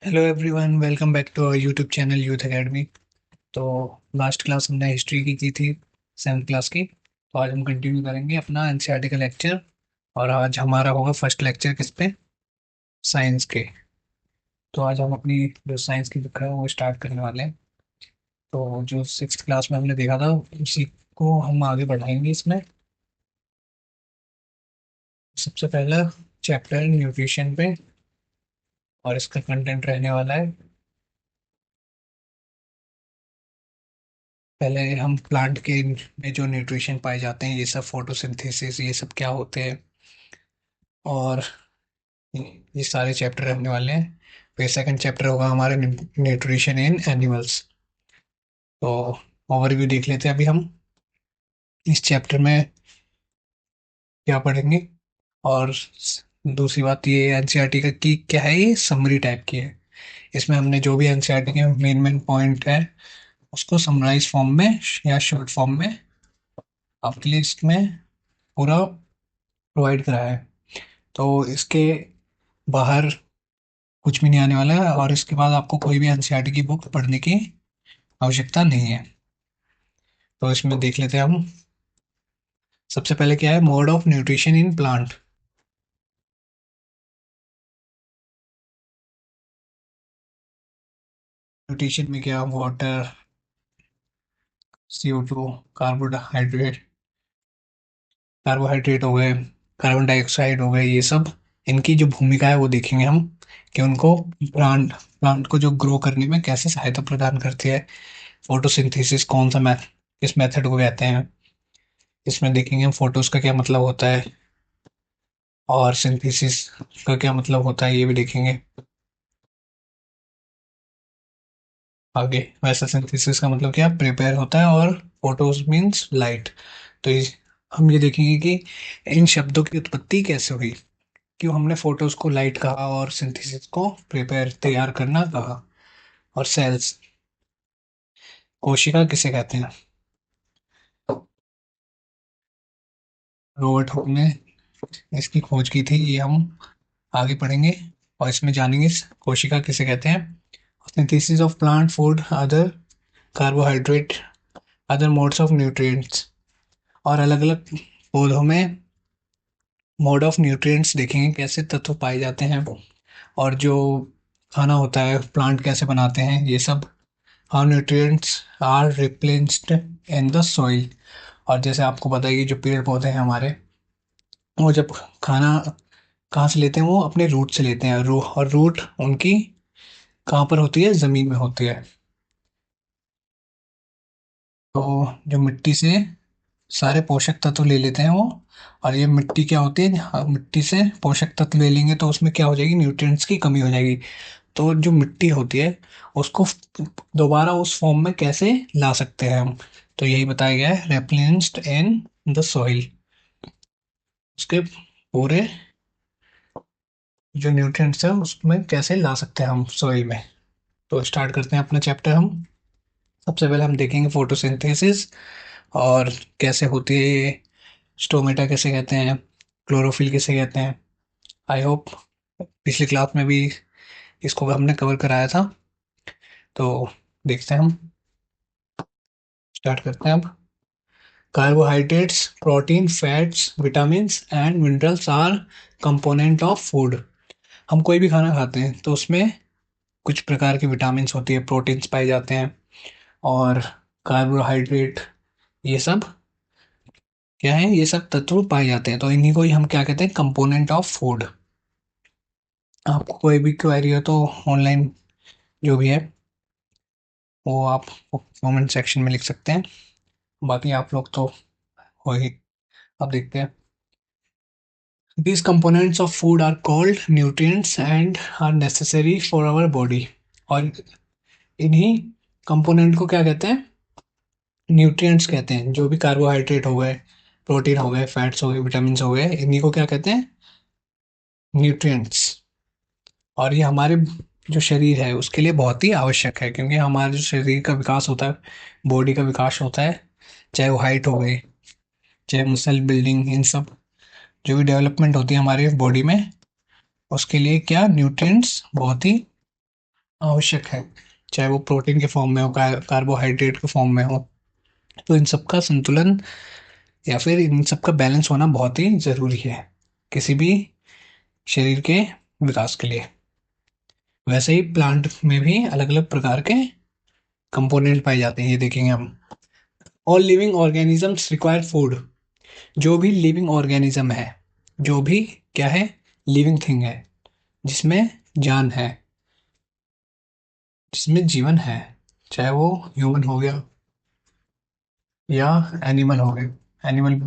Hello everyone, welcome back to our YouTube channel Youth Academy. तो last class हमने history की थी, 7th class की। तो आज हम कंटिन्यू करेंगे अपना एनसीईआरटी का लेक्चर। और आज हमारा होगा फर्स्ट लेक्चर किस पे? साइंस के। तो आज हम अपनी जो साइंस की बुक है वो स्टार्ट करने वाले हैं। तो जो 6th क्लास में हमने देखा था उसी को हम आगे बढ़ाएंगे इसमें। सबसे पहला चैप्टर न्यूट्रिशन पे, और इसका कंटेंट रहने वाला है। पहले हम प्लांट के में जो न्यूट्रिशन पाए जाते हैं, ये सब फोटोसिंथेसिस, ये सब क्या होते हैं, और ये सारे चैप्टर रहने वाले हैं। फिर सेकंड चैप्टर होगा हमारा न्यूट्रिशन इन एनिमल्स। तो ओवरव्यू देख लेते हैं अभी हम इस चैप्टर में क्या पढ़ेंगे। और दूसरी बात ये एनसीईआरटी का की क्या है, ये समरी टाइप की है। इसमें हमने जो भी एनसीईआरटी के मेन मेन पॉइंट है उसको समराइज फॉर्म में या शॉर्ट फॉर्म में आपके लिए इसमें पूरा प्रोवाइड कराया है। तो इसके बाहर कुछ भी नहीं आने वाला है, और इसके बाद आपको कोई भी एनसीईआरटी की बुक पढ़ने की आवश्यकता नहीं है। तो इसमें देख लेते हैं हम। सबसे पहले क्या है, mode of nutrition in plant. Nutrition में क्या, वाटर, CO2, कार्बोहाइड्रेट, कार्बोहाइड्रेट हो गए, कार्बन डाइऑक्साइड हो गए, ये सब इनकी जो भूमिका है वो देखेंगे हम, कि उनको प्लांट प्लांट को जो ग्रो करने में कैसे सहायता प्रदान करती है। फोटोसिंथेसिस कौन सा मैथ किस मेथड को कहते हैं, इसमें देखेंगे हम। फोटोस का क्या मतलब होता है और सिंथेसिस का क्या मतलब होता है, ये भी देखेंगे आगे। वैसे सिंथेसिस का मतलब क्या, प्रिपेयर होता है, और फोटोज मीन्स लाइट। तो हम ये देखेंगे कि इन शब्दों की उत्पत्ति कैसे हुई, क्यों हमने फोटोज को लाइट कहा और सिंथेसिस को प्रिपेयर तैयार करना कहा। और सेल्स, कोशिका किसे कहते हैं? रॉबर्ट हुक ने इसकी खोज की थी, ये हम आगे पढ़ेंगे। और इसमें जानेंगे कोशिका किसे कहते हैं। Synthesis of plant food, other carbohydrate, other modes of nutrients. और अलग अलग पौधों में मोड ऑफ न्यूट्रिएंट्स देखेंगे, कैसे तत्व पाए जाते हैं, और जो खाना होता है प्लांट कैसे बनाते हैं, ये सब। How nutrients are replaced in the soil. और जैसे आपको पता है कि जो पेड़ पौधे हैं हमारे, वो जब खाना कहाँ से लेते हैं, वो अपने रूट से लेते हैं। और रूट उनकी कहाँ पर होती है, जमीन में होती है। तो जो मिट्टी से सारे पोषक तत्व ले लेते हैं वो। और ये मिट्टी क्या होती है, मिट्टी से पोषक तत्व ले लेंगे तो उसमें क्या हो जाएगी, न्यूट्रिएंट्स की कमी हो जाएगी। तो जो मिट्टी होती है उसको दोबारा उस फॉर्म में कैसे ला सकते हैं हम, तो यही बताया गया है, रेप्लेस्ड इन द सॉइल। उसके पूरे जो न्यूट्रिएंट्स है उसमें कैसे ला सकते हैं हम सॉइल में। तो स्टार्ट करते हैं अपना चैप्टर हम। सबसे पहले हम देखेंगे फोटोसिंथेसिस, और कैसे होती है ये, स्टोमेटा कैसे कहते हैं, क्लोरोफिल किसे कहते हैं। आई होप पिछली क्लास में भी इसको हमने कवर कराया था। तो देखते हैं हम, स्टार्ट करते हैं अब। Carbohydrates, protein, fats, vitamins and minerals R component of food. हम कोई भी खाना खाते हैं तो उसमें कुछ प्रकार की विटामिन्स होती है, प्रोटीन्स पाए जाते हैं, और कार्बोहाइड्रेट, ये सब क्या है, ये सब तत्व पाए जाते हैं। तो इन्हीं को ही हम क्या कहते हैं, कंपोनेंट ऑफ फूड। आपको कोई भी क्वेरी हो तो ऑनलाइन जो भी है वो आप कमेंट सेक्शन में लिख सकते हैं। बाकी आप लोग तो हो ही। अब देखते हैं। These components of food are called nutrients and are necessary for our body। और इन्हीं कंपोनेंट को क्या कहते हैं, न्यूट्रिएंट्स कहते हैं। जो भी कार्बोहाइड्रेट हो गए, प्रोटीन हो गए, फैट्स हो गए, विटामिन हो गए, इन्हीं को क्या कहते हैं, न्यूट्रिएंट्स। और ये हमारे जो शरीर है उसके लिए बहुत ही आवश्यक है, क्योंकि हमारे जो शरीर का विकास होता है, बॉडी का विकास होता है, चाहे वो हाइट हो गई, चाहे मसल बिल्डिंग, इन सब जो भी डेवलपमेंट होती है हमारे बॉडी में, उसके लिए क्या, न्यूट्रिएंट्स बहुत ही आवश्यक है, चाहे वो प्रोटीन के फॉर्म में हो, कार्बोहाइड्रेट के फॉर्म में हो। तो इन सब का संतुलन या फिर इन सब का बैलेंस होना बहुत ही जरूरी है किसी भी शरीर के विकास के लिए। वैसे ही प्लांट में भी अलग अलग प्रकार के कंपोनेंट पाए जाते हैं, ये देखेंगे हम। All living organisms require food. जो भी लिविंग ऑर्गेनिज्म है, जो भी क्या है, लिविंग थिंग है, जिसमें जान है, जिसमें जीवन है, चाहे वो ह्यूमन हो गया या एनिमल हो गए, एनिमल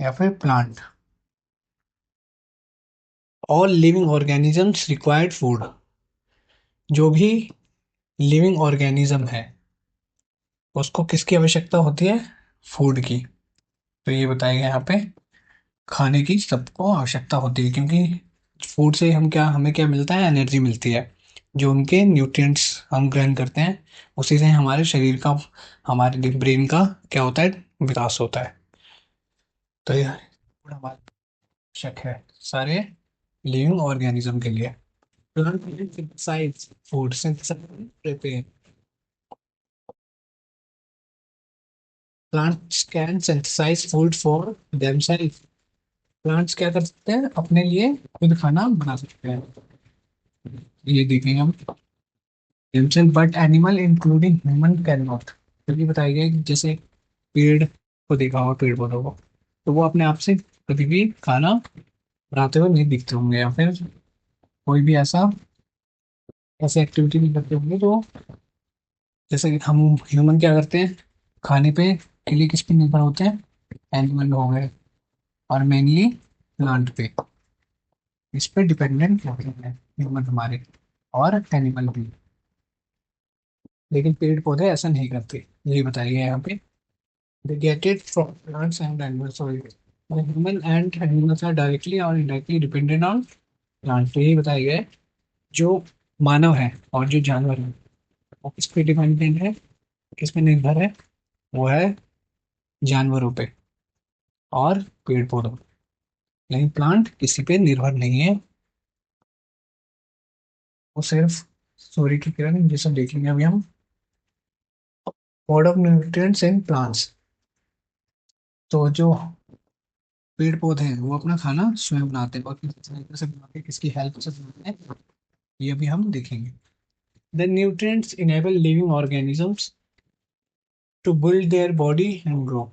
या फिर plant. All living organisms required food. जो भी लिविंग ऑर्गेनिज्म है उसको किसकी आवश्यकता होती है? फूड की। तो ये बताया गया यहाँ पे, खाने की सबको आवश्यकता होती है, क्योंकि फूड से हम क्या, हमें क्या मिलता है? एनर्जी मिलती है। जो उनके न्यूट्रिएंट्स हम ग्रहण करते हैं, उसी से हमारे शरीर का, हमारे ब्रेन का क्या होता है? विकास होता है। तो ये फूड हमारा आवश्यक है सारे लिविंग ऑर्गेनिज्म के लिए। Plant synthesise food, synthesise, plants can synthesise food for themselves. Plants क्या कर सकते हैं? अपने लिए खुद खाना बना सकते हैं। ये देखेंगे हम। Himself but animal including human can not. क्योंकि बताया गया है कि जैसे पेड़ को देखा होगा, पेड़ पौधों को, तो वो अपने आप से कभी भी खाना बनाते हुए नहीं दिखते होंगे, या फिर कोई भी ऐसा ऐसी एक्टिविटी नहीं करते होंगे जो, जैसे कि हम ह्यूमन क्या करते हैं, खाने पे के लिए किस पे निर्भर होते हैं? एनिमल हो गए, और मेनली प्लांट पे, इस पे डिपेंडेंट होते हैं ह्यूमन हमारे, और एनिमल भी। लेकिन पेड़ पौधे ऐसा नहीं करते, यही बताया गया है यहाँ पे। They get it from plants and animals. Sorry. The human and animals are directly or indirectly dependent on plants. तो यही बताया गया है, जो मानव है और जो जानवर है वो किस पे डिपेंडेंट है, किस पे निर्भर है? वो है जानवरों पे और पेड़ पौधों पे। लेकिन प्लांट किसी पे निर्भर नहीं है, वो सिर्फ सूर्य की किरण, जिसे देखेंगे अभी हम। Mode of nutrients in plants. तो जो पेड़ पौधे हैं वो अपना खाना स्वयं बनाते हैं, और किस तरीके से बनाते हैं, किसकी हेल्प से बनाते हैं, ये भी हम देखेंगे। The nutrients enable living organisms to build their body and grow.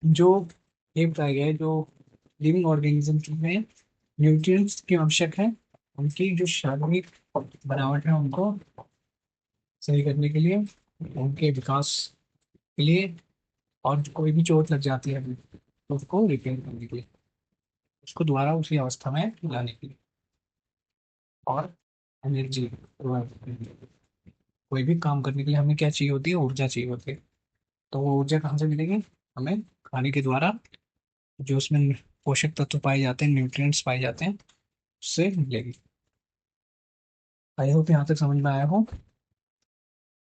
जो ये बताया गया है, जो लिविंग ऑर्गेनिजम्स में न्यूट्रिएंट्स की आवश्यक है, उनकी जो शारीरिक बनावट है उनको सही करने के लिए, उनके विकास के लिए, और कोई भी चोट लग जाती है तो उसको रिपेयर करने के लिए, उसको दोबारा उसी अवस्था में लाने के लिए, और एनर्जी प्रोवाइड करने के लिए। कोई भी काम करने के लिए हमें क्या चाहिए होती है? ऊर्जा चाहिए होती है। तो वो ऊर्जा कहाँ से मिलेगी? हमें खाने के द्वारा, जो उसमें पोषक तत्व पाए जाते हैं, न्यूट्रिएंट्स पाए जाते हैं, उससे मिलेगी। आई होप यहाँ तक समझ में आया हो।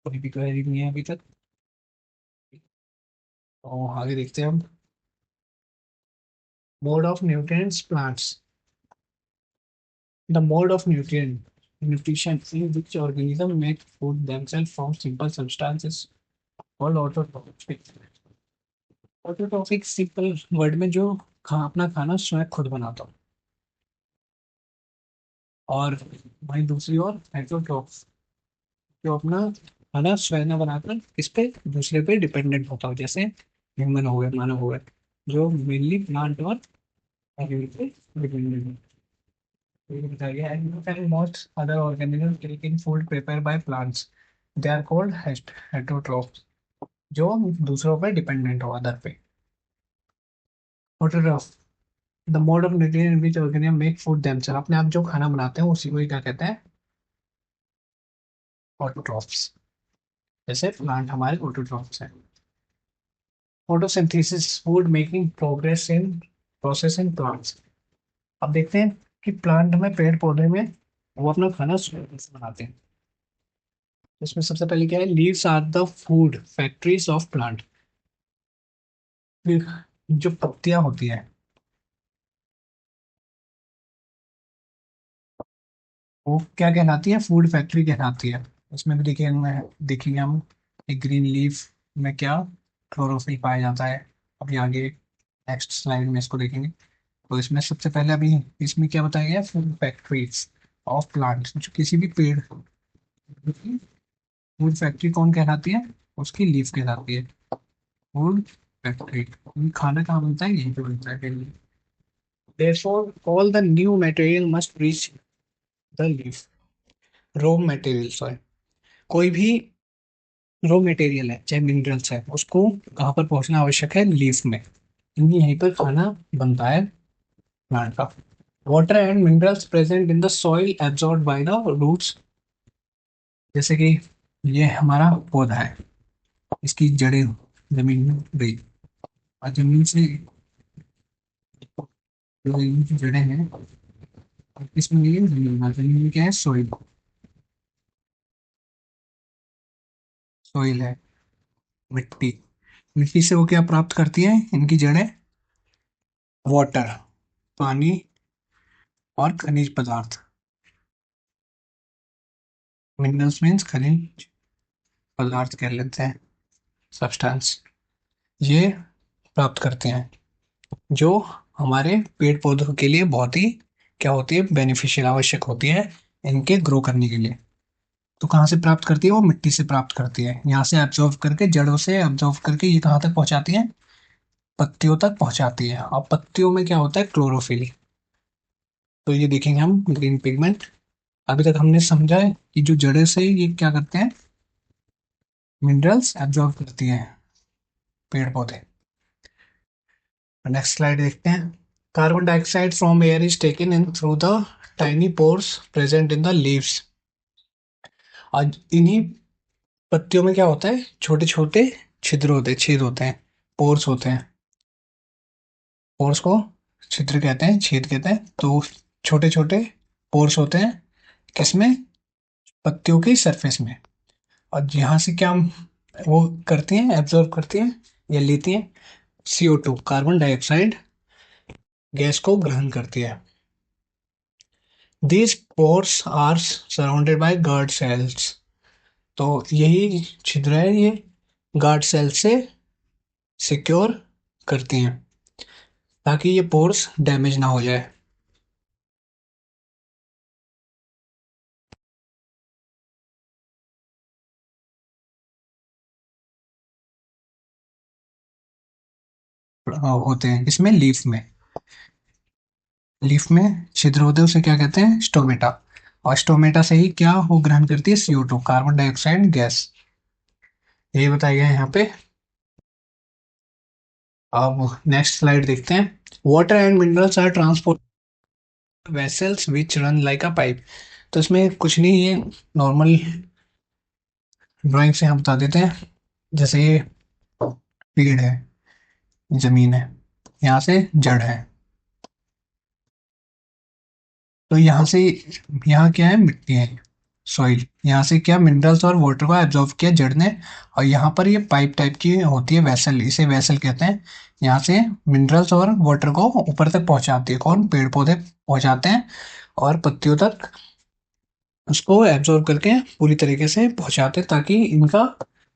कोई भी क्वेरी नहीं है अभी तक, तो आगे देखते हैं हम। Mode of nutrients plants. The mode of nutrition in which organism make food themselves from simple substances called autotrophic. Autotrophic simple word में जो अपना खाना स्वयं खुद बनाता हूँ, और वहीं दूसरी ओर हेटरोट्रॉफ, जो अपना खाना स्वयं न बनाकर इस पे दूसरे पे डिपेंडेंट होता हो, जैसे ह्यूमन हो गए, मानव हो गए, जो मेनली प्लांट और एनिमल पे डिपेंडेंट है। तो ये बताया गया है, most other organism taking food prepare by plants, they are called heterotrophs. जो दूसरों पे डिपेंडेंट हो, अदर पे। Autotroph, the mode of nutrient in which organism make food themselves, अपने आप जो खाना बनाते हैं उसी को ही क्या कहते हैं? ऑटोट्रॉफ्स। जैसे प्लांट हमारे ऑटोट्रॉफ्स हैं। Photosynthesis food making process in plants. अब देखते हैं कि प्लांट में, पेड़ पौधे में, वो अपना खाना स्वयं कैसे बनाते हैं। इसमें सबसे पहले क्या है? Leaves are the food factories of plant. फिर जो पत्तियां होती हैं, वो क्या कहलाती है, फूड फैक्ट्री कहलाती है। इसमें भी देखेंगे हम एक ग्रीन लीफ में क्या क्लोरोफिल पाया जाता है। अभी आगे नेक्स्ट स्लाइड में इसको देखेंगे। तो इसमें सबसे पहले अभी इसमें क्या बताया गया, फूड फैक्ट्रीज ऑफ प्लांट्स, जो किसी भी पेड़ की फूड फैक्ट्री कौन कहलाती है, उसकी लीफ कहलाती है फूड फैक्ट्री। खाना कहाँ बनता है, यहीं पे बनता है पहले। Therefore, all the new material must reach the leaf. Raw material, sorry, कोई भी रॉ मटेरियल है चाहे मिनरल्स है, उसको कहाँ पर पहुंचना आवश्यक है, लीफ में, क्योंकि यहीं पर खाना बनता है प्लांट का। Water and minerals present in the soil absorb by the roots. जैसे कि ये हमारा पौधा है, इसकी जड़ें जमीन में गई, और जमीन से जो इनकी जड़ें हैं इसमें गई है जमीन में। जमीन में क्या है, सॉइल, सॉइल है, मिट्टी। मिट्टी से वो क्या प्राप्त करती है, इनकी जड़ें, वाटर, पानी और खनिज पदार्थ। मिनरल्स मीन्स खनिज पदार्थ कह लेते हैं, सब्सटेंस। ये प्राप्त करते हैं, जो हमारे पेड़ पौधों के लिए बहुत ही क्या होती है, बेनिफिशियल, आवश्यक होती है इनके ग्रो करने के लिए। तो कहाँ से प्राप्त करती है, वो मिट्टी से प्राप्त करती है, यहाँ से एब्जॉर्व करके, जड़ों से एब्जॉर्व करके ये कहाँ तक पहुंचाती है, पत्तियों तक पहुंचाती है। और पत्तियों में क्या होता है, क्लोरोफिल। तो ये देखेंगे हम ग्रीन पिगमेंट। अभी तक हमने समझा है कि जो जड़ें से ये क्या करते हैं, मिनरल्स एब्जॉर्ब करती हैं पेड़ पौधे। नेक्स्ट स्लाइड देखते हैं। Carbon dioxide from air is taken in through the tiny pores present in the leaves. आज इन्हीं पत्तियों में क्या होता है, छोटे छोटे छिद्र होते हैं, छेद होते हैं, पोर्स होते हैं। पोर्स को छिद्र कहते हैं, छेद कहते हैं। तो छोटे छोटे पोर्स होते हैं किसमें, पत्तियों की सरफेस में। और यहाँ से क्या वो करती हैं, एब्जॉर्ब करती हैं या लेती हैं, CO2, कार्बन डाइऑक्साइड गैस को ग्रहण करती है। These pores are surrounded by guard cells। तो यही छिद्र है, ये गार्ड सेल से सिक्योर करती हैं, ताकि ये पोर्स डैमेज ना हो जाए। होते हैं इसमें, लीफ में छिद्र होते हैं, उसे क्या कहते हैं, स्टोमेटा। और स्टोमेटा से ही क्या वो ग्रहण करती है, CO2, कार्बन डाइऑक्साइड गैस। यही बताया गया है यहाँ पे। अब नेक्स्ट स्लाइड देखते हैं। Water and minerals are transport vessels which run like a pipe. तो इसमें कुछ नहीं, ये नॉर्मल ड्राइंग से हम बता देते हैं। जैसे ये पेड़ है, जमीन है, यहाँ से जड़ है। तो यहाँ से, यहाँ क्या है, मिट्टी है, सॉइल। यहाँ से क्या मिनरल्स और वाटर को एब्जॉर्ब किया जड़ ने। और यहाँ पर ये पाइप टाइप की होती है, वेसल, इसे वेसल कहते हैं। यहाँ से मिनरल्स और वाटर को ऊपर तक पहुंचाती है कौन, पेड़ पौधे पहुंचाते हैं, और पत्तियों तक उसको एब्जॉर्ब करके पूरी तरीके से पहुंचाते हैं, ताकि इनका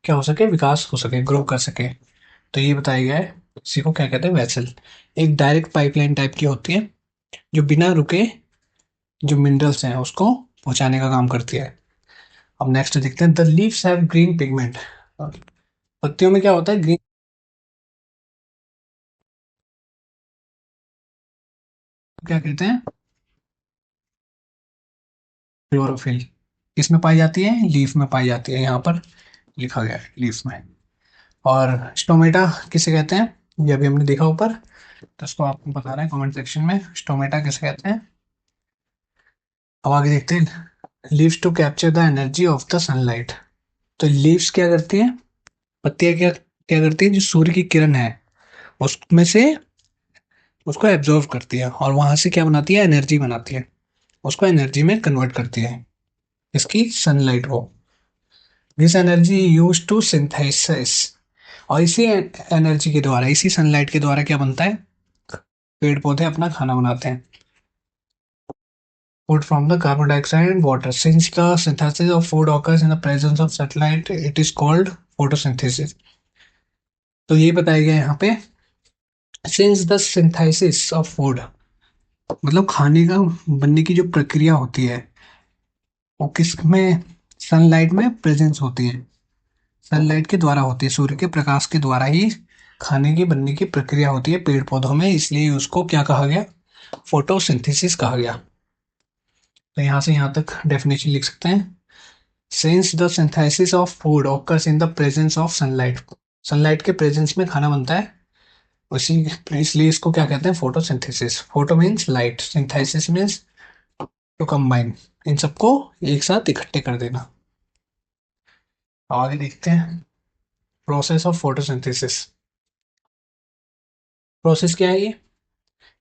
क्या हो सके, विकास हो सके, ग्रो कर सके। तो ये बताया गया है, इसी को क्या कहते हैं, वेसल। एक डायरेक्ट पाइपलाइन टाइप की होती है, जो बिना रुके जो मिनरल्स हैं उसको पहुंचाने का काम करती है। अब नेक्स्ट देखते हैं, the leaves have green pigment. पत्तियों में क्या होता है, ग्रीन, क्या कहते हैं, क्लोरोफिल। किसमें पाई जाती है, लीफ में पाई जाती है, यहाँ पर लिखा गया है लीफ में। और स्टोमेटा किसे कहते हैं, ये अभी हमने देखा ऊपर, तो इसको आपको बता रहे हैं कमेंट सेक्शन में, स्टोमेटा किसे कहते हैं। अब आगे देखते हैं, leaves to capture the energy of the sunlight. तो लीव्स क्या करती है, पत्तियां क्या क्या करती है, जो सूर्य की किरण है उसमें से उसको एब्जॉर्व करती है, और वहां से क्या बनाती है, एनर्जी बनाती है, उसको एनर्जी में कन्वर्ट करती है, इसकी सनलाइट को। This energy use to synthesis. और इसी एनर्जी के द्वारा, इसी सनलाइट के द्वारा क्या बनता है, पेड़ पौधे अपना खाना बनाते हैं। food from the carbon dioxide and water. Since the synthesis of food occurs in the presence of sunlight, it is called photosynthesis. तो ये बताया गया है यहाँ पे, since the synthesis of food, मतलब खाने का बनने की जो प्रक्रिया होती है वो किस में, सनलाइट में प्रेजेंस होती है, सनलाइट के द्वारा होती है, सूर्य के प्रकाश के द्वारा ही खाने की बनने की प्रक्रिया होती है पेड़ पौधों में, इसलिए उसको क्या कहा गया, फोटोसिंथेसिस कहा गया। तो यहाँ से यहाँ तक डेफिनेशन लिख सकते हैं। Since the synthesis of food occurs in the presence of sunlight, sunlight के प्रेजेंस में खाना बनता है, उसी इसलिए इसको क्या कहते हैं, photosynthesis. Photo means light, synthesis means to combine, इन सबको एक साथ इकट्ठे कर देना। आगे देखते हैं प्रोसेस ऑफ फोटोसिंथेसिस। प्रोसेस क्या है ये,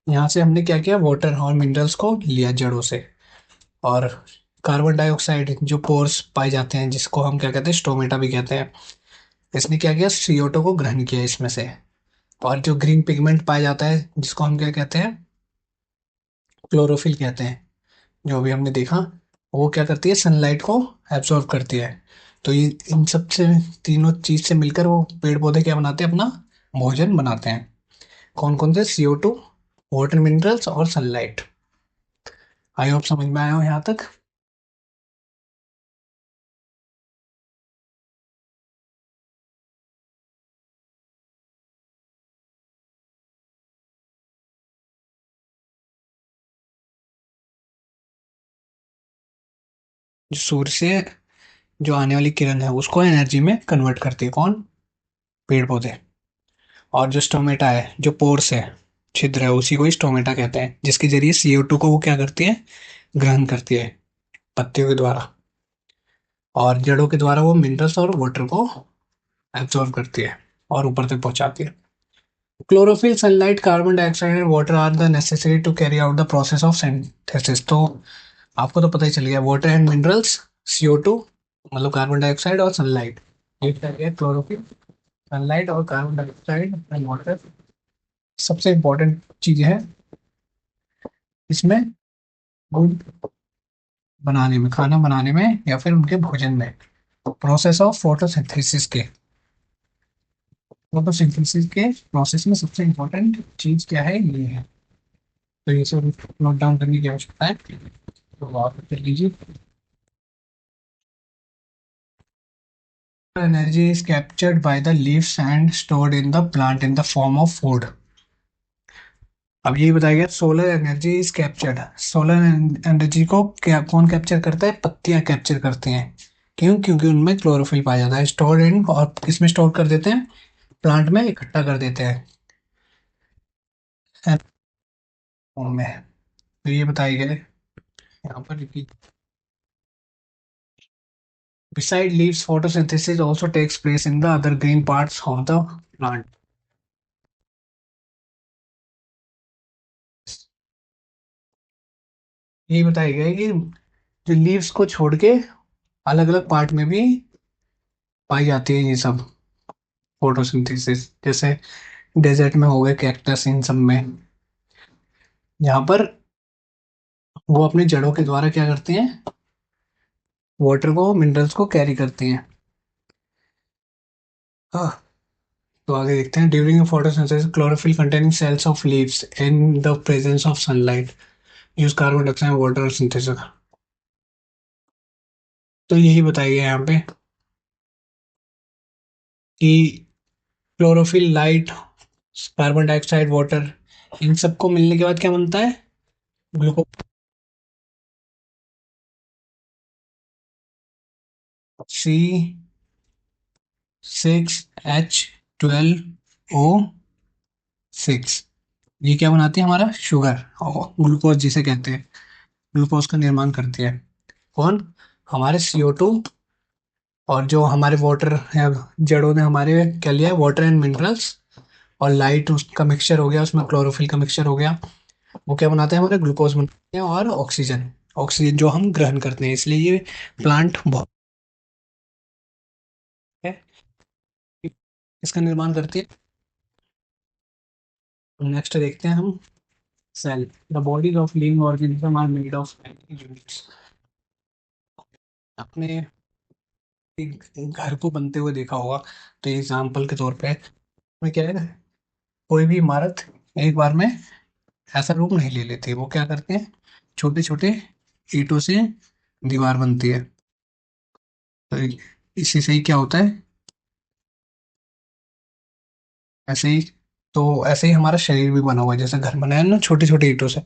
यहाँ से हमने क्या किया, वाटर और मिनरल्स को लिया जड़ों से, और कार्बन डाइऑक्साइड जो पोर्स पाए जाते हैं जिसको हम क्या कहते हैं, स्टोमेटा भी कहते हैं, इसने क्या किया, CO2 को ग्रहण किया इसमें से। और जो ग्रीन पिगमेंट पाया जाता है जिसको हम क्या कहते हैं, क्लोरोफिल कहते हैं, जो भी हमने देखा, वो क्या करती है, सनलाइट को एब्जॉर्ब करती है। तो ये इन सब से, तीनों चीज से मिलकर वो पेड़ पौधे क्या बनाते हैं, अपना भोजन बनाते हैं। कौन कौन से, CO2, वाटर मिनरल्स और सनलाइट। आई होप समझ में आया हो यहाँ तक। जो सूर्य से जो आने वाली किरण है उसको एनर्जी में कन्वर्ट करती है, कौन, पेड़ पौधे। और जो स्टोमेटा है, जो पोर्स है, छिद्र है, उसी को ही स्टोमेटा कहते हैं, जिसके जरिए CO2 को वो क्या करती है, ग्रहण करती है पत्तियों के द्वारा, और जड़ों के द्वारा वो मिनरल्स और वाटर को एब्जॉर्ब करती है और ऊपर तक पहुंचाती है। Chlorophyll, sunlight, carbon dioxide and water are the necessary to carry out the process of synthesis. तो आपको तो पता ही चल गया, वाटर एंड मिनरल्स, CO2 मतलब कार्बन डाइऑक्साइड, और सनलाइट, ये क्या है, क्लोरोफिल, सनलाइट और कार्बन डाइऑक्साइड एंड वाटर। सबसे इंपॉर्टेंट चीज है इसमें, फूड बनाने में, खाना बनाने में या फिर उनके भोजन में, प्रोसेस ऑफ फोटोसिंथेसिस के, फोटोसिंथेसिस के प्रोसेस में सबसे इंपॉर्टेंट चीज क्या है, ये है। तो ये सब नोट डाउन करने की आवश्यकता है, तो आप कर लीजिए। Energy is captured by the leaves and stored in the plant in the form of food. अब ये बताया गया, solar energy is captured, solar energy को क्या कौन कैप्चर करता है, पत्तियां कैप्चर करती हैं। क्यों, क्योंकि उनमें क्लोरोफिल पाया जाता है, स्टोर इन, और किस में स्टोर कर देते हैं, प्लांट में इकट्ठा कर देते हैं फॉर्म में। तो ये बताया गया है यहाँ पर कि beside leaves photosynthesis also takes place in the other green parts of the plant। ये बताया गया है कि जो लीव्स को छोड़ के अलग अलग पार्ट में भी पाई जाती है ये सब फोटोसिंथेसिस, जैसे डेजर्ट में हो गए, कैक्टस, इन सब में, यहाँ पर वो अपने जड़ों के द्वारा क्या करते हैं, वाटर को, मिनरल्स को कैरी करती हैं। हाँ, तो आगे देखते हैं, during photosynthesis chlorophyll containing cells of leaves in the presence of sunlight use carbon dioxide water synthesis. तो यही बताया गया है यहाँ पे कि chlorophyll, light, carbon dioxide, water, इन सबको मिलने के बाद क्या बनता है, ग्लूकोज, C6H12O6, ये क्या बनाती है, हमारा शुगर, और ग्लूकोज जिसे कहते हैं, ग्लूकोज का निर्माण करती है, कौन, हमारे CO2, और जो हमारे वाटर है, जड़ों ने हमारे क्या लिया है, वाटर एंड मिनरल्स, और लाइट उसका मिक्सचर हो गया, उसमें क्लोरोफिल का मिक्सचर हो गया, वो क्या बनाते हैं, हमारे ग्लूकोज बनाते हैं, और ऑक्सीजन, ऑक्सीजन जो हम ग्रहण करते हैं, इसलिए ये प्लांट बहुत है, इसका निर्माण करती है। नेक्स्ट देखते हैं हम, cell, the bodies of living organism are made of units. अपने एक घर को बनते हुए देखा होगा, तो एग्जाम्पल के तौर पे में क्या है, कोई भी इमारत एक बार में ऐसा रूप नहीं ले लेती, वो क्या करते हैं, छोटे छोटे ईंटों से दीवार बनती है। तो इसी से ही क्या होता है, ऐसे ही, तो ऐसे ही हमारा शरीर भी बना हुआ है, जैसे घर बना है ना छोटे छोटे ईंटों से,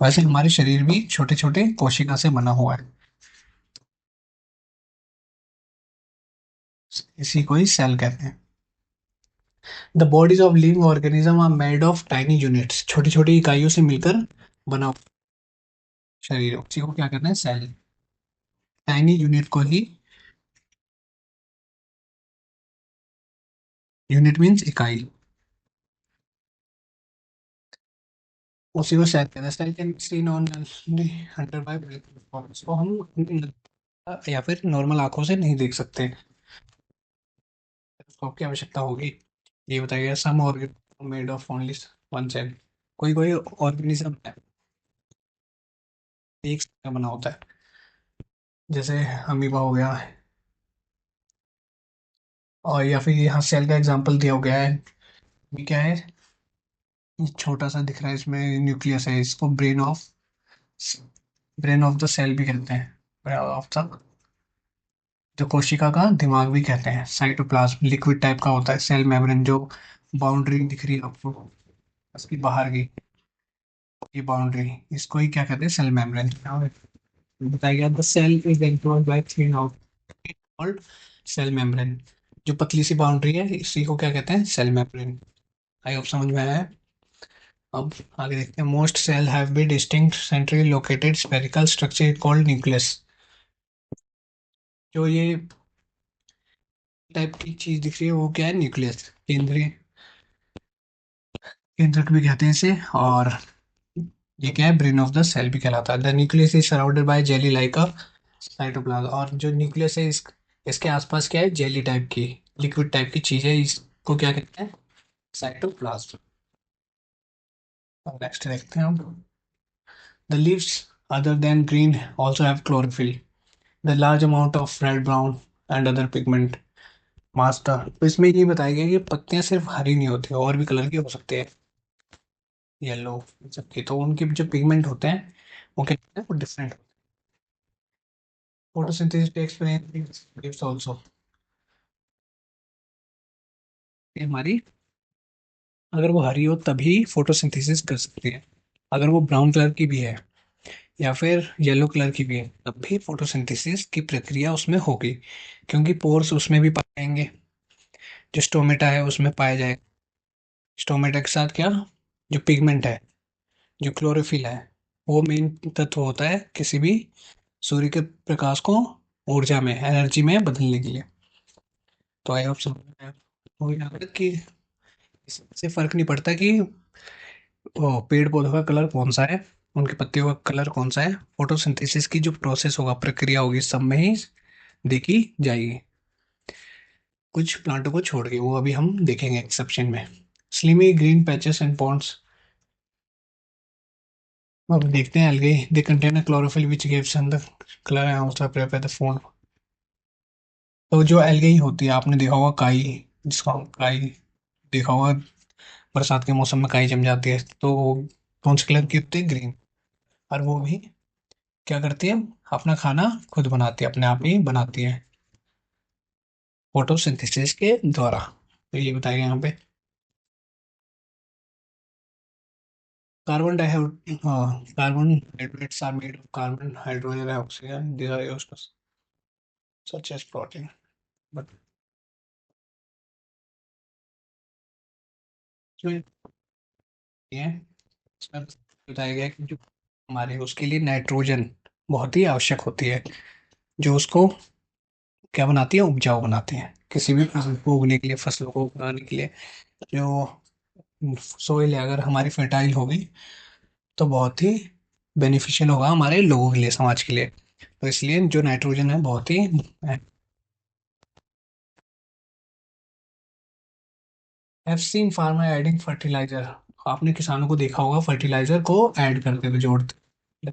वैसे हमारे शरीर भी छोटे छोटे कोशिका से बना हुआ है। इसी को ही सेल कहते हैं। The bodies of living organism are made of tiny units, छोटी छोटी इकाइयों से मिलकर बना हुआ शरीर, उसी को क्या कहते हैं, सेल। टाइनी यूनिट को ही, यूनिट मीन्स इकाई, उसी को सेल कहते हैं। Cell can be seen on under by, इसको हम या फिर नॉर्मल आंखों से नहीं देख सकते, टेलीस्कोप की आवश्यकता होगी। ये बताइए, some organism made of only one cell, कोई कोई ऑर्गेनिज्म है एक सेल का बना होता है, जैसे अमीबा हो गया, और या फिर यहाँ सेल का एग्जांपल दिया हो गया है। ये क्या है, ये छोटा सा दिख रहा है, इसमें न्यूक्लियस है, इसको ब्रेन ऑफ द सेल भी कहते हैं, ब्रेन ऑफ द, जो कोशिका का दिमाग भी कहते हैं। साइटोप्लाज्म लिक्विड टाइप का होता है, सेल मेम्ब्रेन जो बाउंड्री दिख रही है आपको उसकी बाहर की, ये बाउंड्री, इसको ही क्या कहते हैं, सेल मेम्ब्रेन। बताया गया the cell is enclosed by thin outer called cell membrane, जो पतली सी बाउंड्री है इसी को क्या कहते हैं, सेल मेम्ब्रेन। आई होप समझ में आया है। अब आगे देखते हैं, most cell have be distinct centrally located spherical structure called nucleus, जो ये टाइप की चीज दिख रही है वो क्या है, न्यूक्लियस, केंद्रीय केंद्रक भी कहते हैं इसे, और ये क्या है, ब्रेन ऑफ द सेल भी कहलाता है। The nucleus is surrounded by jelly like a cytoplasm, और जो न्यूक्लियस है इसके आसपास क्या है, जेली टाइप की, लिक्विड टाइप की चीज है, इसको क्या कहते हैं, साइटोप्लाज्म। नेक्स्ट देखते हैं हम, the leaves other than green also have chlorophyll, the large amount of red brown and other pigment master. तो इसमें ये बताया गया कि पत्तियां सिर्फ हरी नहीं होती, और भी कलर की हो सकती है, येलो, सबकी, तो उनके जो पिगमेंट होते हैं वो क्या होते हैं, वो different. Photosynthesis takes place leaves also, ये हमारी, अगर वो हरी हो तभी फोटोसिंथेसिस कर सकती है, अगर वो ब्राउन कलर की भी है या फिर येलो कलर की भी है तब भी फोटोसिंथेसिस की प्रक्रिया उसमें होगी, क्योंकि पोर्स उसमें भी पाए जाएंगे, जो स्टोमेटा है उसमें पाया जाएगा। स्टोमेटा के साथ क्या, जो पिगमेंट है, जो क्लोरोफिल है, वो मेन तत्व होता है किसी भी सूर्य के प्रकाश को ऊर्जा में, एनर्जी में बदलने के लिए। तो आई होप समझ में आया होगा यहाँ तक कि इससे फर्क नहीं पड़ता कि वो पेड़ पौधों का कलर कौन सा है, उनकी पत्तियों का कलर कौन सा है, फोटोसिंथेसिस की जो प्रोसेस होगा, प्रक्रिया होगी, सब में ही देखी जाएगी, कुछ प्लांटों को छोड़ के, वो अभी हम देखेंगे एक्सेप्शन में। Slimy green patches and ponds, अब देखते हैं algae, they contain chlorophyll which gives the colour and also prepare the food. तो जो एल्गे ही होती है, आपने देखा होगा काई, जिसको हम काई देखा होगा, बरसात के मौसम में काई जम जाती है, तो वो कौन से कलर की होती है, ग्रीन। और वो भी क्या करती है, अपना खाना खुद बनाती है, अपने आप ही बनाती है, फोटोसिंथेसिस के द्वारा। तो ये बताया यहाँ पे, carbon dioxide, carbon hydrates are made of carbon hydrogen and oxygen, these are used such as protein, but जो ये है, इसमें बताया गया कि जो हमारे उसके लिए नाइट्रोजन बहुत ही आवश्यक होती है, जो उसको क्या बनाती है, उपजाऊ बनाती है, किसी भी फसल को उगने के लिए, फसलों को उगाने के लिए। जो सोइल है अगर हमारी फर्टाइल होगी तो बहुत ही बेनिफिशियल होगा हमारे लोगों के लिए, समाज के लिए। तो इसलिए जो नाइट्रोजन है बहुत ही I've seen farmer adding fertilizer आपने किसानों को देखा होगा फर्टिलाइजर को ऐड करते हुए जोड़ते।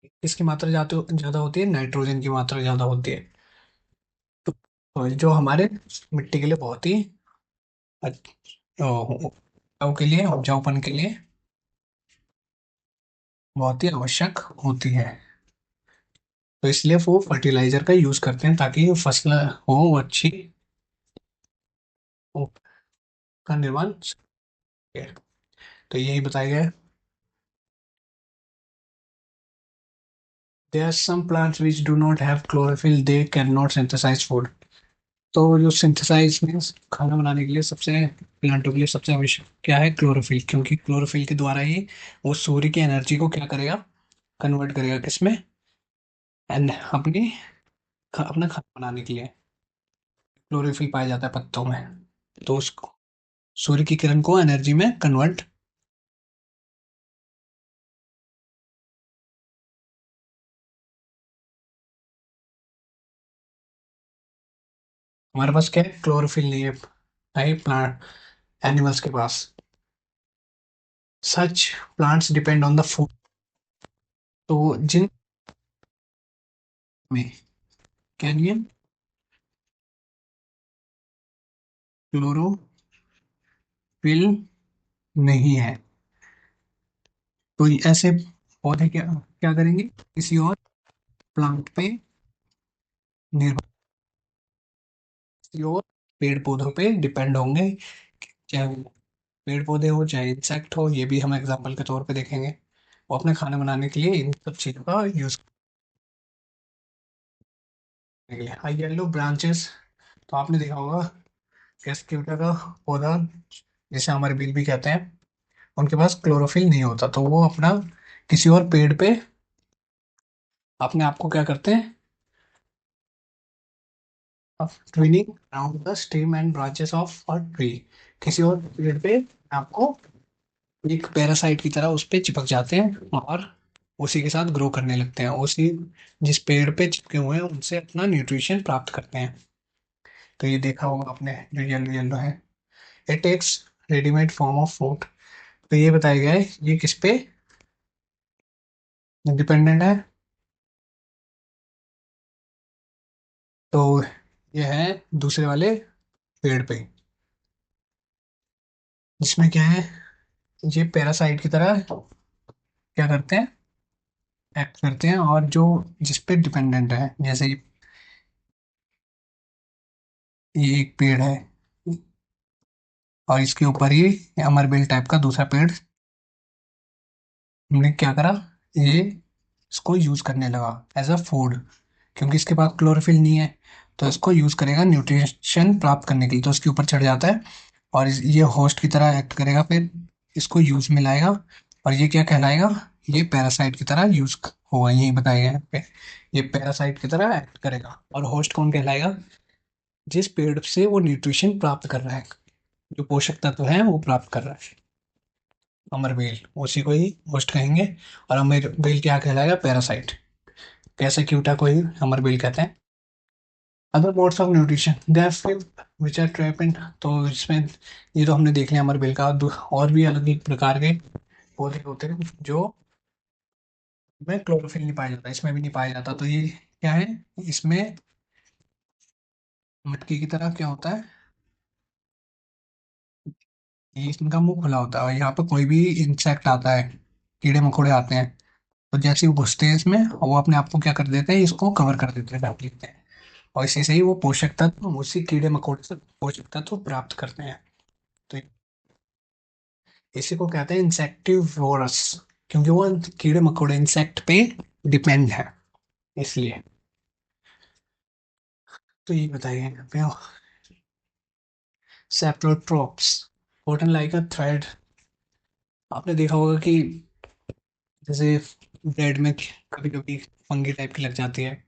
किसकी मात्रा ज्यादा होती है? नाइट्रोजन की मात्रा ज्यादा होती है। तो जो हमारे मिट्टी के लिए बहुत ही उपजाऊ के लिए, उपजाऊपन के लिए बहुत ही आवश्यक होती है। तो इसलिए वो फर्टिलाइजर का यूज करते हैं ताकि फसल हो वो अच्छी हो, का निर्माण सके। तो यही बताया गया है। There are some plants which do not have chlorophyll, they cannot synthesize food. तो जो सिंथेसाइज मीन्स खाना बनाने के लिए सबसे, प्लांटों के लिए सबसे आवश्यक क्या है? क्लोरोफिल। क्योंकि क्लोरोफिल के द्वारा ही वो सूर्य की एनर्जी को क्या करेगा? कन्वर्ट करेगा किसमें? एंड अपना खाना बनाने के लिए क्लोरोफिल पाया जाता है पत्तों में। तो उसको सूर्य की किरण को एनर्जी में कन्वर्ट। हमारे पास क्या है? क्लोरोफिल नहीं है प्लांट एनिमल्स के पास। Such plants depend on the food. तो जिन में कैन क्लोरोफिल नहीं है, तो ऐसे पौधे क्या क्या करेंगे? किसी और प्लांट पे निर्भर, किसी और पेड़ पौधों पे डिपेंड होंगे। चाहे वो पेड़ पौधे हो चाहे इंसेक्ट हो, ये भी हम एग्जांपल के तौर पे देखेंगे। वो अपने खाने बनाने के लिए इन सब चीजों का यूज करने के लिए। हाँ, येलो ब्रांचेस, तो आपने देखा होगा कैस्क्यूटा का पौधा, जिसे हमारे बिल भी कहते हैं, उनके पास क्लोरोफिल नहीं होता, तो वो अपना किसी और पेड़ पे अपने आप को क्या करते हैं? Twinning around the stem and branches of a tree. किसी और पेड़ पे आपको एक पैरासाइट की तरह उस पे चिपक जाते हैं और उसी के साथ ग्रो करने लगते हैं। उसी जिस पेड़ पे चिपके हुए हैं उनसे अपना न्यूट्रिशन प्राप्त करते हैं। तो ये देखा होगा आपने जो येलो येलो है, it takes readymade form of food. तो ये बताया गया है ये किस पे डिपेंडेंट है? तो ये है दूसरे वाले पेड़ पे, जिसमें क्या है? ये पैरासाइट की तरह क्या करते हैं? एक्ट करते हैं, और जो जिस पे डिपेंडेंट है, जैसे ये एक पेड़ है और इसके ऊपर ही अमरबेल टाइप का दूसरा पेड़, हमने क्या करा? ये इसको यूज करने लगा एज अ फूड। क्योंकि इसके पास क्लोरोफिल नहीं है, तो इसको यूज करेगा न्यूट्रिशन प्राप्त करने के लिए, तो इसके ऊपर चढ़ जाता है और ये होस्ट की तरह एक्ट करेगा, फिर इसको यूज में लाएगा। और ये क्या कहलाएगा? ये पैरासाइट की तरह यूज होगा, यही बताया गया है यहाँ पे। ये पैरासाइट की तरह एक्ट करेगा। और होस्ट कौन कहलाएगा? जिस पेड़ से वो न्यूट्रिशन प्राप्त कर रहा है, जो पोषक तत्व है वो प्राप्त कर रहा है, अमरबेल, उसी को ही होस्ट कहेंगे। और अमरबेल क्या कहलाएगा? पैरासाइट। कैसे क्यूटा को ही अमरबेल कहते हैं। Other modes of nutrition they are five which are trap in. तो इसमें ये तो हमने देख लिया अमरबेल का। और भी अलग अलग प्रकार के पौधे होते हैं जो में क्लोरोफिल नहीं पाया जाता, इसमें भी नहीं पाया जाता। तो ये क्या है? इसमें मटकी की तरह क्या होता है? ये इनका मुंह खुला होता है और यहाँ पे कोई भी इंसेक्ट आता है, कीड़े मकोड़े आते हैं, तो जैसे ही वो घुसते हैं इसमें और वो अपने आप को क्या कर देते हैं? इसको कवर कर देते हैं, ढक लेते हैं। और इसी से ही वो पोषक तत्व उसी कीड़े मकोड़े से पोषक तत्व प्राप्त करते हैं। तो इसी को कहते हैं इंसेक्टिवोरस, क्योंकि वो कीड़े मकोड़े इंसेक्ट पे डिपेंड है, इसलिए। तो ये बताइए यहाँ पे सेप्रोट्रोप्स, कॉटन लाइक अ थ्रेड। आपने देखा होगा कि जैसे ब्रेड में कभी कभी फंगी टाइप की लग जाती है,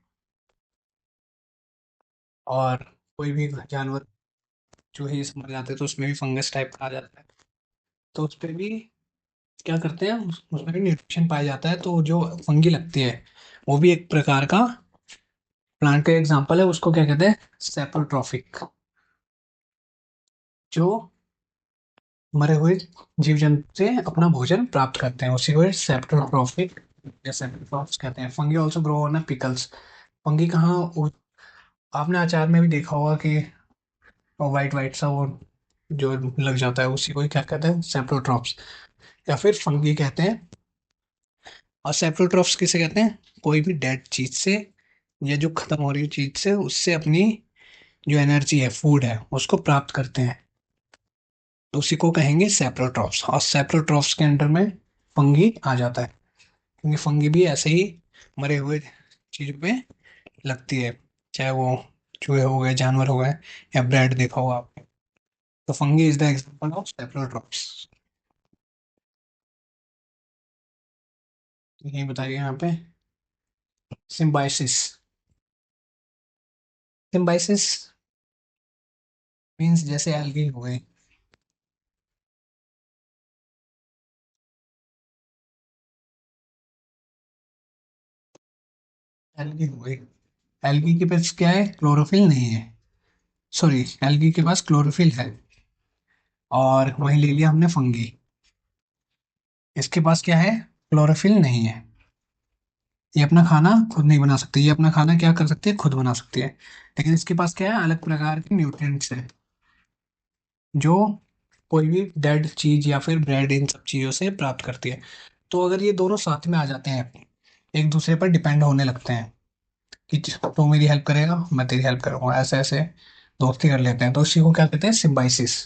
और कोई भी जानवर चूहे ये सब मर जाते हैं तो उसमें भी फंगस टाइप का आ जाता है। तो उस पर भी क्या करते हैं? उसमें भी न्यूट्रिशन पाया जाता है। तो जो फंगी लगती है वो भी एक प्रकार का प्लांट का एग्जाम्पल है, उसको क्या कहते हैं? सेप्रोट्रॉफिक। जो मरे हुए जीव जंतु से अपना भोजन प्राप्त करते हैं, उसी को सेप्टोट्रॉफिक या सेप्टोट्रॉफ्स कहते हैं। Fungi also grow on pickles. Fungi कहाँ आपने अचार में भी देखा होगा कि वाइट वाइट सा वो जो लग जाता है, उसी को ही क्या कहते हैं, सेप्टोट्रॉफ्स या फिर फंगी कहते हैं। और सेप्टोट्रॉफ्स किसे कहते हैं, कोई भी डेड चीज से या जो खत्म हो रही चीज से उससे अपनी जो एनर्जी है, फूड है, उसको प्राप्त करते हैं, तो उसी को कहेंगे सेप्टोट्रॉफ्स। और सेप्टोट्रॉफ्स के अंडर में फंगी आ जाता है, क्योंकि फंगी भी ऐसे ही मरे हुए चीज पे लगती है, चाहे वो चूहे हो गए, जानवर हो गए, या ब्रेड देखा होगा आपने। तो fungi is the example of saprotrophs. तो ये बताइए यहाँ पे, सिम्बाइसिस। सिम्बाइसिस मीन्स जैसे एल्गी हो गए। एल्गी हो गई, एल्गी के पास क्या है, क्लोरोफिल नहीं है। सॉरी, एल्गी के पास क्लोरोफिल है, और वही ले लिया हमने फंगी, इसके पास क्या है, क्लोरोफिल नहीं है। ये अपना खाना खुद नहीं बना सकती, ये अपना खाना क्या कर सकती है, खुद बना सकती है, लेकिन इसके पास क्या है, अलग प्रकार के न्यूट्रिएंट्स है, जो कोई भी डेड चीज या फिर ब्रेड, इन सब चीजों से प्राप्त करती है। तो अगर ये दोनों साथ में आ जाते हैं, एक दूसरे पर डिपेंड होने लगते हैं, कि तू मेरी हेल्प करेगा, मैं तेरी हेल्प करूंगा, ऐसे ऐसे दोस्ती कर लेते हैं, तो इसी को क्या कहते हैं, Symbiosis.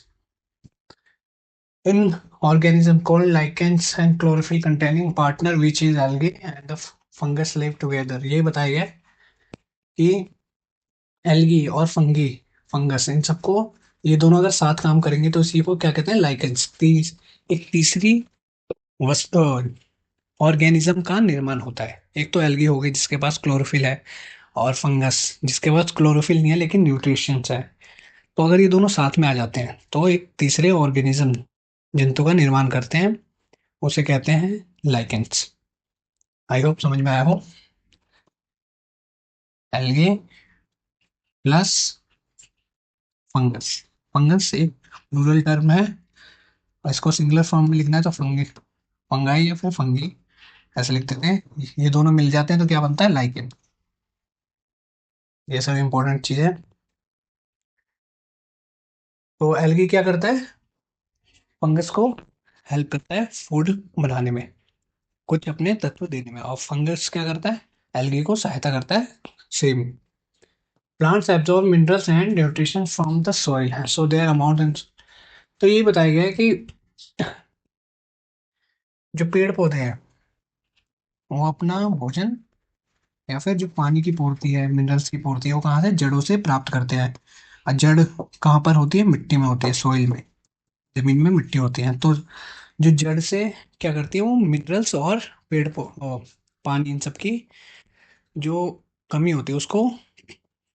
In organism called lichens and chlorophyll containing partner which is algae and the fungus live together। ये बताया गया कि एल्गी और फंगी, फंगस, इन सबको, ये दोनों अगर साथ काम करेंगे तो इसी को क्या कहते हैं, लाइकेंस। एक तीसरी वस्तु, ऑर्गेनिज्म का निर्माण होता है। एक तो एल्गी हो गई जिसके पास क्लोरोफिल है, और फंगस जिसके पास क्लोरोफिल नहीं है लेकिन न्यूट्रिशंस है। तो अगर ये दोनों साथ में आ जाते हैं तो एक तीसरे ऑर्गेनिज्म, जंतु का निर्माण करते हैं, उसे कहते हैं लाइकेंस। आई होप समझ में आया हो। Algae plus fungus. फंगस एक प्लूरल टर्म है, और इसको सिंगुलर फॉर्म में लिखना है तो फंगी, फंगाई या फिर फंगी ऐसे लिख देते हैं। ये दोनों मिल जाते हैं तो क्या बनता है, लाइकेन। ये सब इंपॉर्टेंट चीज है। तो एल्गी क्या करता है, फंगस को हेल्प करता है फूड बनाने में, कुछ अपने तत्व देने में, और फंगस क्या करता है, एल्गी को सहायता करता है। Same, plants absorb minerals and nutrition from the soil so their amount in. तो ये बताया गया है कि जो पेड़ पौधे हैं वो अपना भोजन या फिर जो पानी की पूर्ति है, मिनरल्स की पूर्ति है, वो कहाँ से, जड़ों से प्राप्त करते हैं। और जड़ कहाँ पर होती है, मिट्टी में होती है, सोइल में, जमीन में मिट्टी होती है। तो जो जड़ से क्या करती है, वो मिनरल्स और पानी, इन सब की जो कमी होती है उसको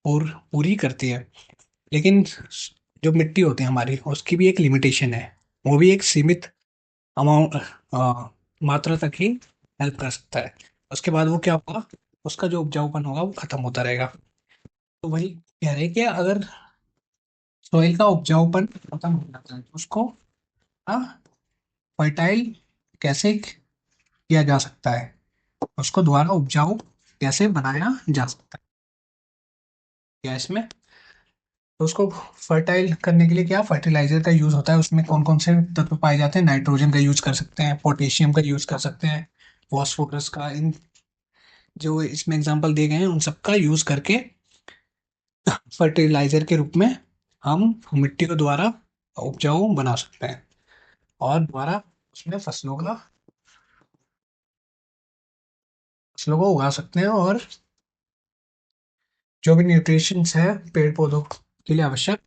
पूरी करती है। लेकिन जो मिट्टी होती है हमारी, उसकी भी एक लिमिटेशन है, वो भी एक सीमित अमाउंट, मात्रा तक ही हेल्प कर सकता है। उसके बाद वो क्या होगा, उसका जो उपजाऊपन होगा वो खत्म होता रहेगा। तो वही कह रहे हैं कि अगर सॉइल का उपजाऊपन खत्म हो जाता है तो उसको फर्टाइल कैसे किया जा सकता है, उसको दोबारा उपजाऊ कैसे बनाया जा सकता है, क्या इसमें। तो उसको फर्टाइल करने के लिए क्या फर्टिलाइजर का यूज होता है, उसमें कौन कौन से तत्व पाए जाते हैं, नाइट्रोजन का यूज कर सकते हैं, पोटेशियम का यूज कर सकते हैं, फॉस्फोरस का, इन जो इसमें एग्जांपल दिए गए हैं उन सब का यूज करके फर्टिलाइजर के रूप में हम मिट्टी को दोबारा उपजाऊ बना सकते हैं, और दोबारा उसमें फसलों को उगा सकते हैं, और जो भी न्यूट्रिशंस है पेड़ पौधों के लिए आवश्यक,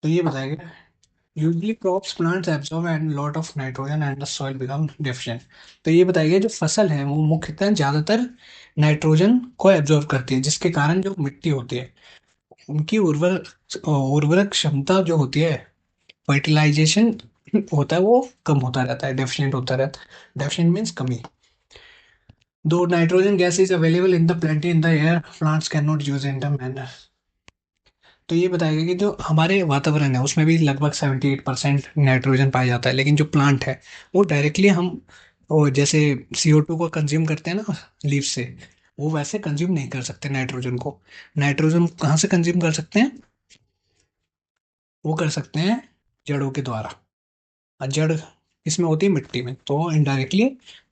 तो ये बताएगा। Usually crops plants absorb and lot of nitrogen and the soil become deficient. तो ये बताएगा जो फसल है वो मुख्यतः ज्यादातर नाइट्रोजन को एब्जॉर्ब करती है, जिसके कारण जो मिट्टी होती है उनकी उर्वरक क्षमता जो होती है, फर्टिलाइजेशन होता है, वो कम होता रहता है, डेफिशिएंट होता रहता है। डेफिशिएंट मीन्स कमी। दो nitrogen gas is available in the plenty in the air, plants can not use in the manner. तो ये बताएगा कि जो हमारे वातावरण है उसमें भी लगभग 78% नाइट्रोजन पाया जाता है, लेकिन जो प्लांट है वो डायरेक्टली हम, वो जैसे CO2 को कंज्यूम करते हैं ना लीफ से, वो वैसे कंज्यूम नहीं कर सकते नाइट्रोजन को। नाइट्रोजन कहाँ से कंज्यूम कर सकते हैं? वो कर सकते हैं जड़ों के द्वारा। और जड़ किसमें होती है? मिट्टी में। तो इनडायरेक्टली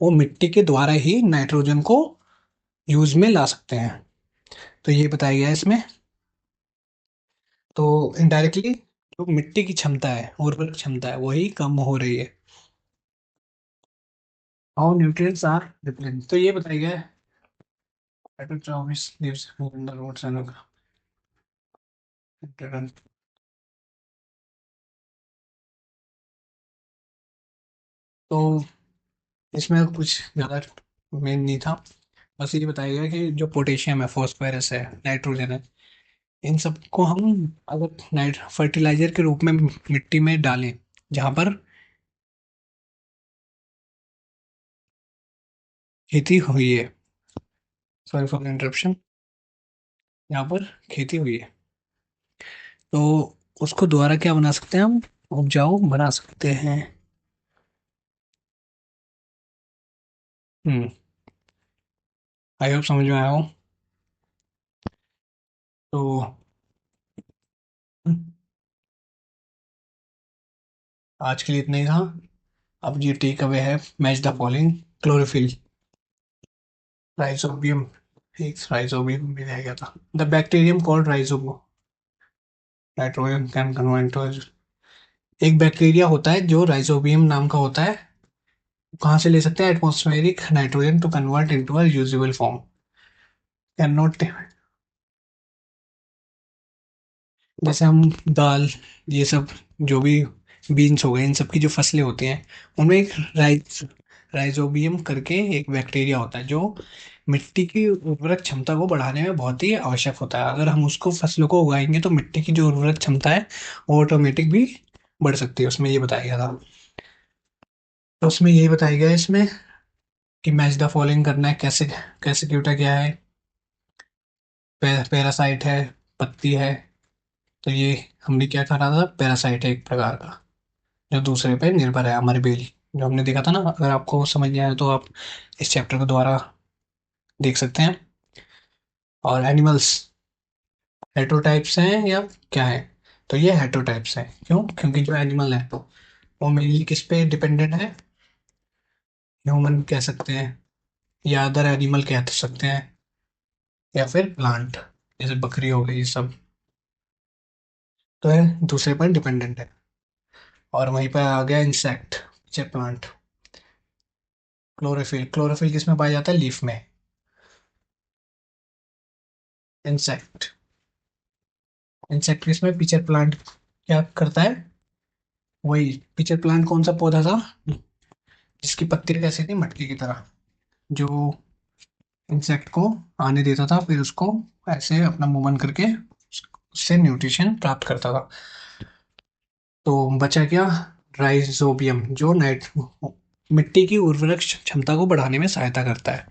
वो मिट्टी के द्वारा ही नाइट्रोजन को यूज में ला सकते हैं। तो ये बताया गया है इसमें। तो इनडायरेक्टली जो मिट्टी की क्षमता है, उर्वरक क्षमता है, वही कम हो रही है। हाउ न्यूट्रिएंट्स आर डिप्लीटेड, तो ये बताया गया है। Phytochemist lives in the roots and तो इसमें कुछ ज़्यादा मेन नहीं था। बस ये बताया गया कि जो पोटेशियम है, फॉस्फोरस है, नाइट्रोजन है, इन सबको हम अगर नाइट फर्टिलाइजर के रूप में मिट्टी में डालें, जहाँ पर खेती हुई है, सॉरी फॉर इंटरप्शन, यहाँ पर खेती हुई है, तो उसको दोबारा क्या बना सकते हैं हम? उपजाऊ बना सकते हैं। हम्म। आई होप समझ में आया हो। तो आज के लिए इतना ही था। अब ये टेक अवे है, match the following. Chlorophyll, rhizobium, एक राइजोबियम भी रह गया था। The bacterium called rhizobium nitrogen can convert to, एक बैक्टीरिया होता है जो राइजोबियम नाम का होता है। कहाँ से ले सकते हैं? Atmospheric nitrogen to convert into a usable form. Can not, जैसे हम दाल, ये सब, जो भी बीन्स हो गए, इन सब की जो फसलें होती हैं, उनमें एक राइजोबियम करके एक बैक्टीरिया होता है जो मिट्टी की उर्वरक क्षमता को बढ़ाने में बहुत ही आवश्यक होता है। अगर हम उसको फसलों को उगाएंगे तो मिट्टी की जो उर्वरक क्षमता है वो ऑटोमेटिक भी बढ़ सकती है। उसमें ये बताया गया था। तो उसमें यही बताया गया है इसमें कि मैच द फॉलोइंग करना है। कैसे? कैसे क्यूटा क्या है? पैरासाइट है, पत्ती है। तो ये हमने क्या करा था? पैरासाइट है एक प्रकार का, जो दूसरे पे निर्भर है, हमारी बेल, जो हमने देखा था ना। अगर आपको समझ नहीं आया तो आप इस चैप्टर को दोबारा देख सकते हैं। और एनिमल्स हेट्रोटाइप्स हैं या क्या है? तो ये हेट्रोटाइप्स हैं। क्यों? क्योंकि जो एनिमल है वो मेनली किस पे डिपेंडेंट है? ह्यूमन कह सकते हैं, या अदर एनिमल कह सकते हैं, या फिर प्लांट, जैसे बकरी हो गई, ये सब तो है दूसरे पर डिपेंडेंट है। और वहीं पर आ गया इंसेक्ट, पीछे प्लांट। क्लोरोफिल, क्लोरोफिल किस में पाया जाता है? लीफ में। इंसेक्ट, इंसेक्ट किस में? पीछे प्लांट क्या करता है? वही पिक्चर प्लांट कौन सा पौधा था जिसकी पत्ती कैसी थी? मटकी की तरह, जो इंसेक्ट को आने देता था, फिर उसको ऐसे अपना मुंह बंद करके उससे न्यूट्रिशन प्राप्त करता था। तो बचा क्या? राइजोबियम, जो नाइट मिट्टी की उर्वरक क्षमता को बढ़ाने में सहायता करता है।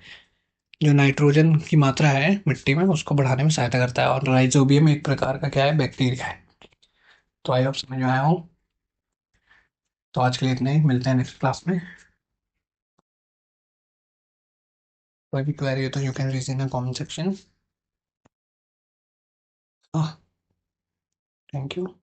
जो नाइट्रोजन की मात्रा है मिट्टी में उसको बढ़ाने में सहायता करता है। और राइजोबियम एक प्रकार का क्या है? बैक्टीरिया है। तो आई होप समझ में आया हूँ। तो आज के लिए इतना ही, मिलते हैं नेक्स्ट क्लास में। कोई भी क्वेरी हो तो you can raise in comment section. Thank you.